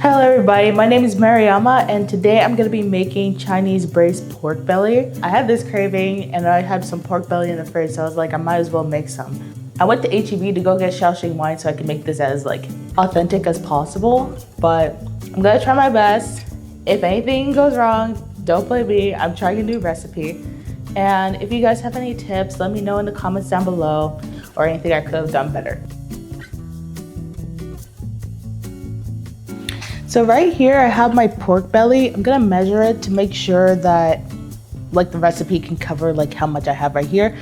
Hello everybody, my name is Mariama and today I'm going to be making Chinese braised pork belly. I had this craving and I had some pork belly in the fridge, so I was like I might as well make some. I went to HEB to go get Shaoxing wine so I can make this as like authentic as possible, but I'm going to try my best. If anything goes wrong, don't blame me. I'm trying a new recipe. And if you guys have any tips, let me know in the comments down below or anything I could have done better. So right here I have my pork belly. I'm gonna measure it to make sure that like the recipe can cover like how much I have right here.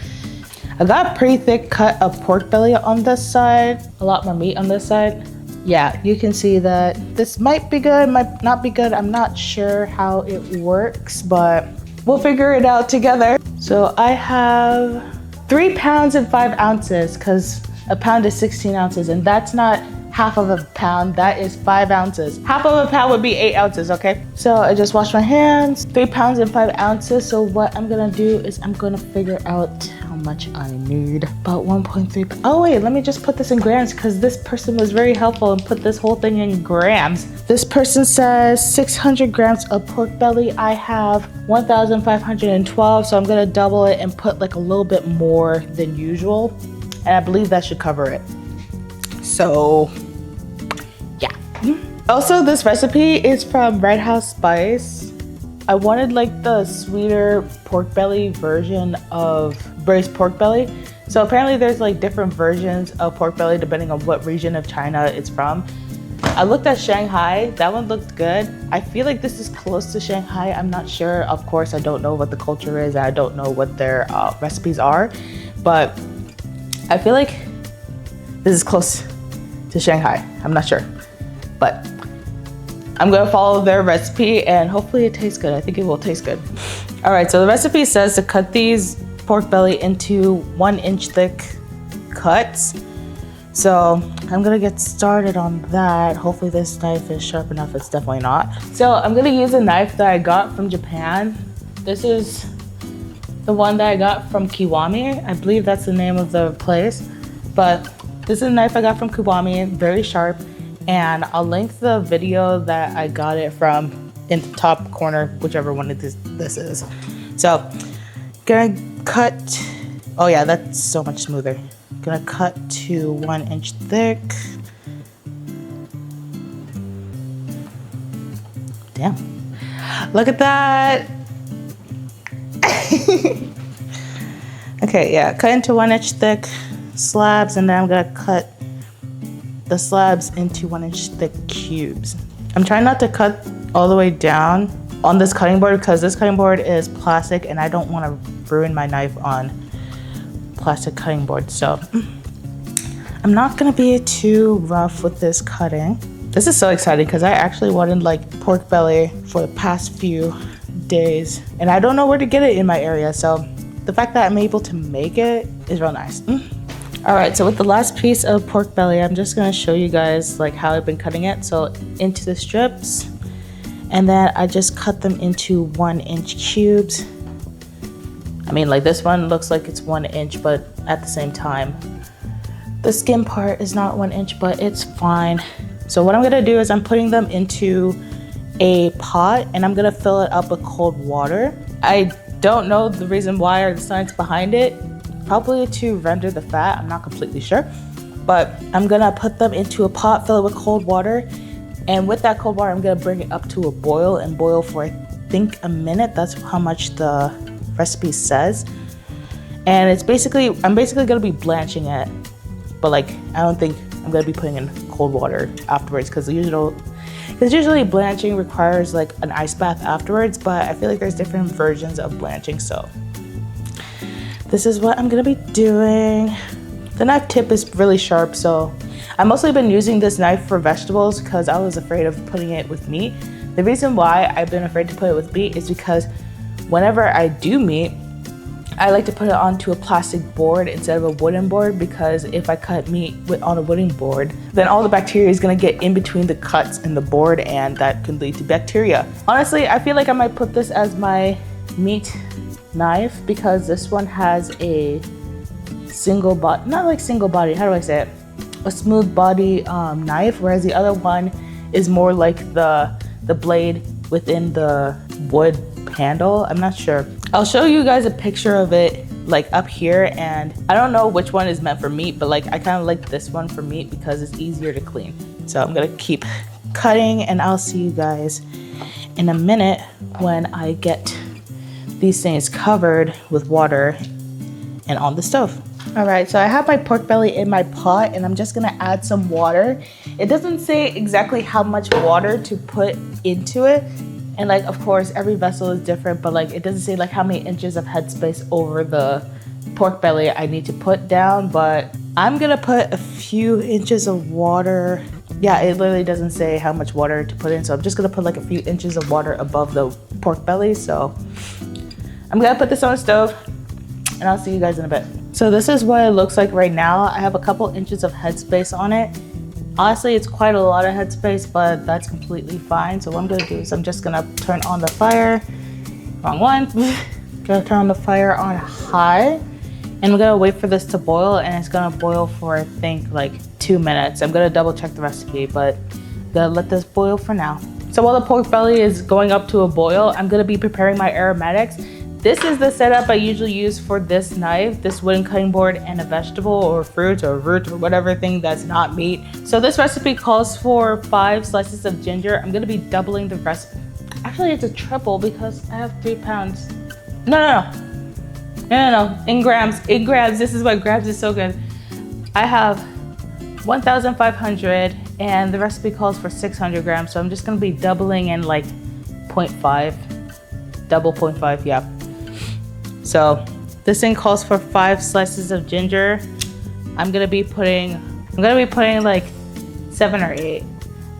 I got a pretty thick cut of pork belly on this side, a lot more meat on this side. Yeah, you can see that this might be good, might not be good. I'm not sure how it works, but we'll figure it out together. So I have 3 pounds and 5 ounces because a pound is 16 ounces and that's not half of a pound, that is 5 ounces. Half of a pound would be 8 ounces, okay? So I just washed my hands, 3 pounds and 5 ounces. So what I'm gonna do is I'm gonna figure out how much I need. About 1.3, oh wait, let me just put this in grams because this person was very helpful and put this whole thing in grams. This person says 600 grams of pork belly. I have 1,512, so I'm gonna double it and put like a little bit more than usual. And I believe that should cover it. So yeah. Also, this recipe is from Red House Spice. I wanted like the sweeter pork belly version of braised pork belly. So apparently there's like different versions of pork belly depending on what region of China it's from. I looked at Shanghai, that one looked good. I feel like this is close to Shanghai. I'm not sure. Of course, I don't know what the culture is. I don't know what their recipes are, but I feel like this is close to Shanghai. I'm not sure, but I'm gonna follow their recipe and hopefully it tastes good. I think it will taste good. All right, so the recipe says to cut these pork belly into 1-inch thick cuts. So I'm gonna get started on that. Hopefully this knife is sharp enough. It's definitely not. So I'm gonna use a knife that I got from Japan. This is the one that I got from Kiwami. I believe that's the name of the place, but this is a knife I got from Kiwami, very sharp, and I'll link the video that I got it from in the top corner, whichever one this is. So, gonna cut, oh yeah, that's so much smoother. Gonna cut to 1-inch thick. Damn, look at that. Okay, yeah, cut into 1-inch thick slabs, and then I'm gonna cut the slabs into 1-inch thick cubes. I'm trying not to cut all the way down on this cutting board because this cutting board is plastic and I don't want to ruin my knife on plastic cutting board. So I'm not gonna be too rough with this cutting. This is so exciting because I actually wanted like pork belly for the past few days and I don't know where to get it in my area. So the fact that I'm able to make it is real nice. All right, so with the last piece of pork belly, I'm just gonna show you guys like how I've been cutting it. So into the strips, and then I just cut them into 1-inch cubes. I mean, like this one looks like it's 1 inch, but at the same time, the skin part is not 1 inch, but it's fine. So what I'm gonna do is I'm putting them into a pot and I'm gonna fill it up with cold water. I don't know the reason why or the science behind it. Probably to render the fat, I'm not completely sure. But I'm gonna put them into a pot, fill it with cold water. And with that cold water, I'm gonna bring it up to a boil and boil for I think a minute. That's how much the recipe says. And it's I'm basically gonna be blanching it. But like, I don't think I'm gonna be putting in cold water afterwards because usually blanching requires like an ice bath afterwards, but I feel like there's different versions of blanching, so this is what I'm gonna be doing. The knife tip is really sharp, so I've mostly been using this knife for vegetables because I was afraid of putting it with meat. The reason why I've been afraid to put it with meat is because whenever I do meat, I like to put it onto a plastic board instead of a wooden board because if I cut meat on a wooden board, then all the bacteria is gonna get in between the cuts in the board and that can lead to bacteria. Honestly, I feel like I might put this as my meat knife because this one has a single body, not like single body, how do I say it? A smooth body knife, whereas the other one is more like the blade within the wood handle. I'm not sure. I'll show you guys a picture of it like up here, and I don't know which one is meant for meat, but like I kind of like this one for meat because it's easier to clean. So I'm gonna keep cutting, and I'll see you guys in a minute when I get these things covered with water and on the stove. All right, so I have my pork belly in my pot, and I'm just gonna add some water. It doesn't say exactly how much water to put into it. And like, of course, every vessel is different, but like, it doesn't say like how many inches of headspace over the pork belly I need to put down, but I'm gonna put a few inches of water. Yeah, it literally doesn't say how much water to put in, so I'm just gonna put like a few inches of water above the pork belly. So I'm gonna put this on the stove, and I'll see you guys in a bit. So this is what it looks like right now. I have a couple inches of headspace on it. Honestly, it's quite a lot of headspace, but that's completely fine. So what I'm gonna do is I'm just gonna turn on the fire. Wrong one. Gonna turn on the fire on high, and we're gonna wait for this to boil, and it's gonna boil for I think like 2 minutes. I'm gonna double check the recipe, but I'm gonna let this boil for now. So while the pork belly is going up to a boil, I'm gonna be preparing my aromatics. This is the setup I usually use for this knife, this wooden cutting board, and a vegetable or fruit or root or whatever thing that's not meat. So this recipe calls for 5 slices of ginger. I'm gonna be doubling the recipe. Actually, it's a triple because I have 3 pounds. No. In grams, this is why grams is so good. I have 1,500 and the recipe calls for 600 grams. So I'm just gonna be doubling in like 0.5, double 0.5, yeah. So this thing calls for 5 slices of ginger. I'm gonna be putting like 7 or 8.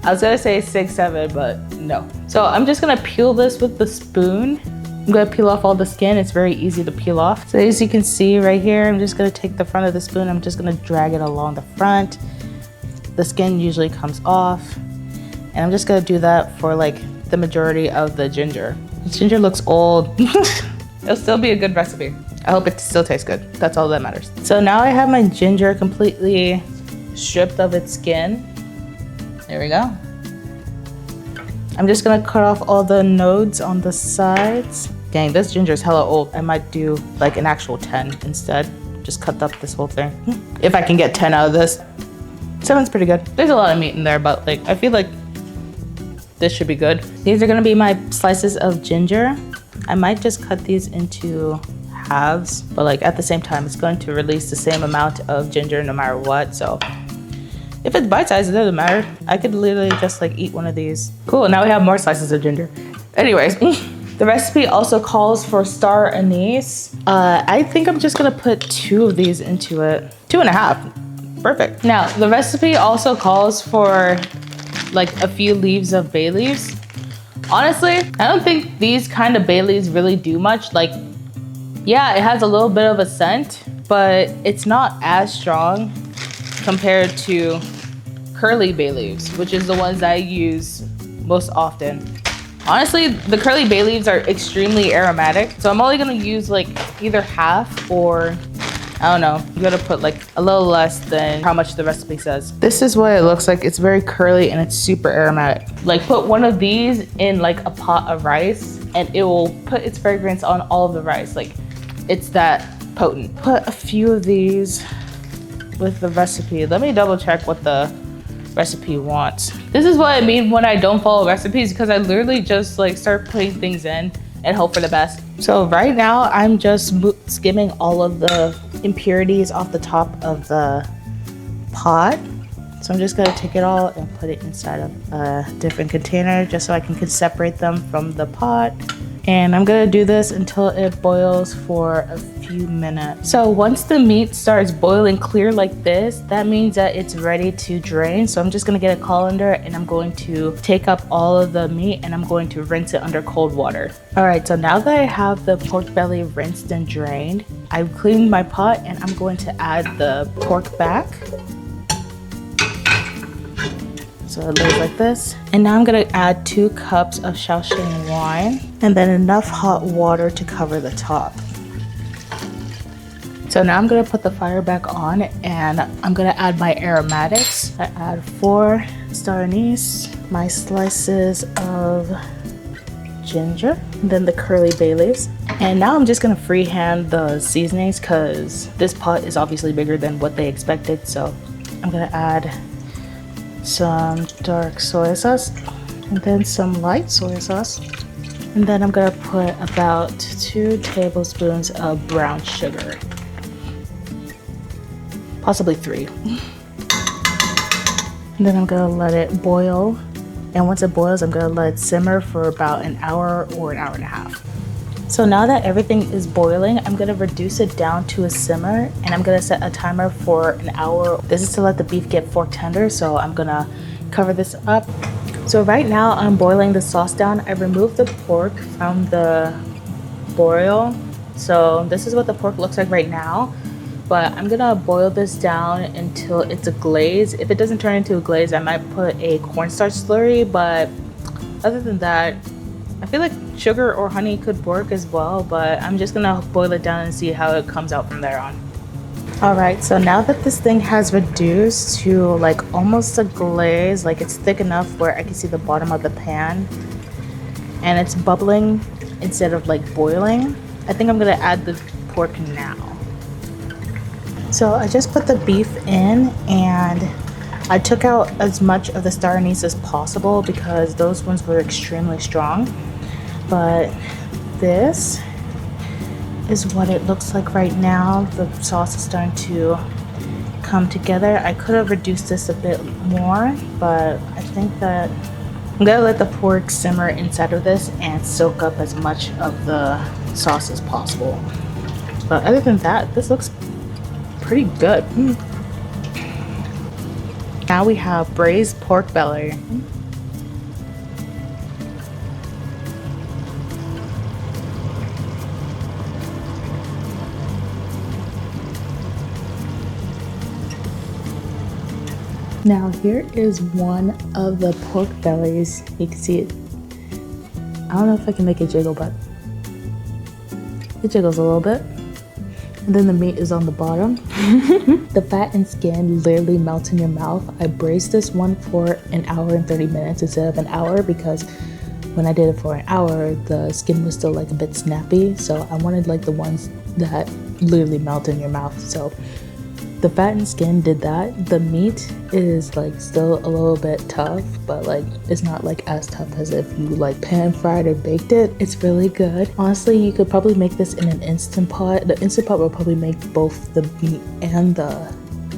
I was gonna say 6, 7, but no. So I'm just gonna peel this with the spoon. I'm gonna peel off all the skin. It's very easy to peel off. So as you can see right here, I'm just gonna take the front of the spoon. I'm just gonna drag it along the front. The skin usually comes off. And I'm just gonna do that for like the majority of the ginger. The ginger looks old. It'll still be a good recipe. I hope it still tastes good. That's all that matters. So now I have my ginger completely stripped of its skin. There we go. I'm just gonna cut off all the nodes on the sides. Dang, this ginger is hella old. I might do like an actual 10 instead. Just cut up this whole thing. If I can get 10 out of this. 7's pretty good. There's a lot of meat in there, but like I feel like this should be good. These are gonna be my slices of ginger. I might just cut these into halves, but like at the same time, it's going to release the same amount of ginger no matter what. So if it's bite-sized, it doesn't matter. I could literally just like eat one of these. Cool, now we have more slices of ginger. Anyways, the recipe also calls for star anise. I think I'm just gonna put 2 of these into it. 2.5, perfect. Now, the recipe also calls for like a few leaves of bay leaves. Honestly, I don't think these kind of bay leaves really do much. Like, yeah, it has a little bit of a scent, but it's not as strong compared to curly bay leaves, which is the ones I use most often. Honestly, the curly bay leaves are extremely aromatic, so I'm only gonna use like either half or I don't know, you gotta put like a little less than how much the recipe says. This is what it looks like. It's very curly and it's super aromatic. Like put one of these in like a pot of rice and it will put its fragrance on all of the rice. Like it's that potent. Put a few of these with the recipe. Let me double check what the recipe wants. This is what I mean when I don't follow recipes, because I literally just like start putting things in and hope for the best. So right now I'm just skimming all of the impurities off the top of the pot. So I'm just gonna take it all and put it inside of a different container just so I can separate them from the pot. And I'm gonna do this until it boils for a few minutes. So once the meat starts boiling clear like this, that means that it's ready to drain. So I'm just gonna get a colander and I'm going to take up all of the meat and I'm going to rinse it under cold water. All right, so now that I have the pork belly rinsed and drained, I've cleaned my pot and I'm going to add the pork back. So it lays like this. And now I'm gonna add 2 cups of Shaoxing wine and then enough hot water to cover the top. So now I'm gonna put the fire back on and I'm gonna add my aromatics. I add 4 star anise, my slices of ginger, and then the curly bay leaves. And now I'm just gonna freehand the seasonings because this pot is obviously bigger than what they expected. So I'm gonna add some dark soy sauce and then some light soy sauce. And then I'm gonna put about 2 tablespoons of brown sugar. Possibly 3. And then I'm gonna let it boil. And once it boils, I'm gonna let it simmer for about an hour or an hour and a half. So now that everything is boiling, I'm gonna reduce it down to a simmer and I'm gonna set a timer for an hour. This is to let the beef get fork tender, so I'm gonna cover this up. So right now I'm boiling the sauce down. I removed the pork from the boil. So this is what the pork looks like right now. But I'm gonna boil this down until it's a glaze. If it doesn't turn into a glaze, I might put a cornstarch slurry, but other than that, I feel like sugar or honey could work as well, but I'm just gonna boil it down and see how it comes out from there on. All right, so now that this thing has reduced to like almost a glaze, like it's thick enough where I can see the bottom of the pan and it's bubbling instead of like boiling, I think I'm gonna add the pork now. So I just put the beef in and I took out as much of the star anise as possible because those ones were extremely strong. But this is what it looks like right now. The sauce is starting to come together. I could have reduced this a bit more, but I think that I'm gonna let the pork simmer inside of this and soak up as much of the sauce as possible. But other than that, this looks pretty good. Now we have braised pork belly. Now here is one of the pork bellies. You can see it. I don't know if I can make it jiggle, but it jiggles a little bit. And then the meat is on the bottom. The fat and skin literally melts in your mouth. I braised this one for an hour and 30 minutes instead of an hour because when I did it for an hour, the skin was still like a bit snappy. So I wanted like the ones that literally melt in your mouth. So the fat and skin did that. The meat is like still a little bit tough, but like it's not like as tough as if you like pan fried or baked it. It's really good. Honestly, you could probably make this in an Instant Pot. The Instant Pot will probably make both the meat and the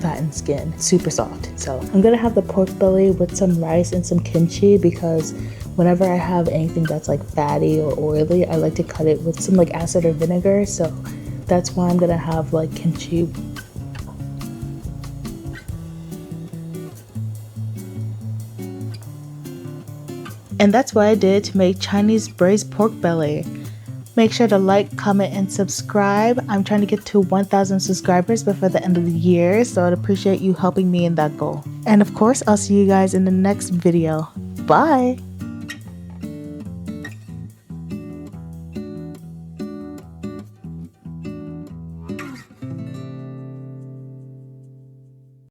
fat and skin super soft. So I'm gonna have the pork belly with some rice and some kimchi because whenever I have anything that's like fatty or oily, I like to cut it with some like acid or vinegar. So that's why I'm gonna have like kimchi. And that's what I did to make Chinese braised pork belly. Make sure to like, comment, and subscribe. I'm trying to get to 1,000 subscribers before the end of the year, so I'd appreciate you helping me in that goal. And of course, I'll see you guys in the next video. Bye!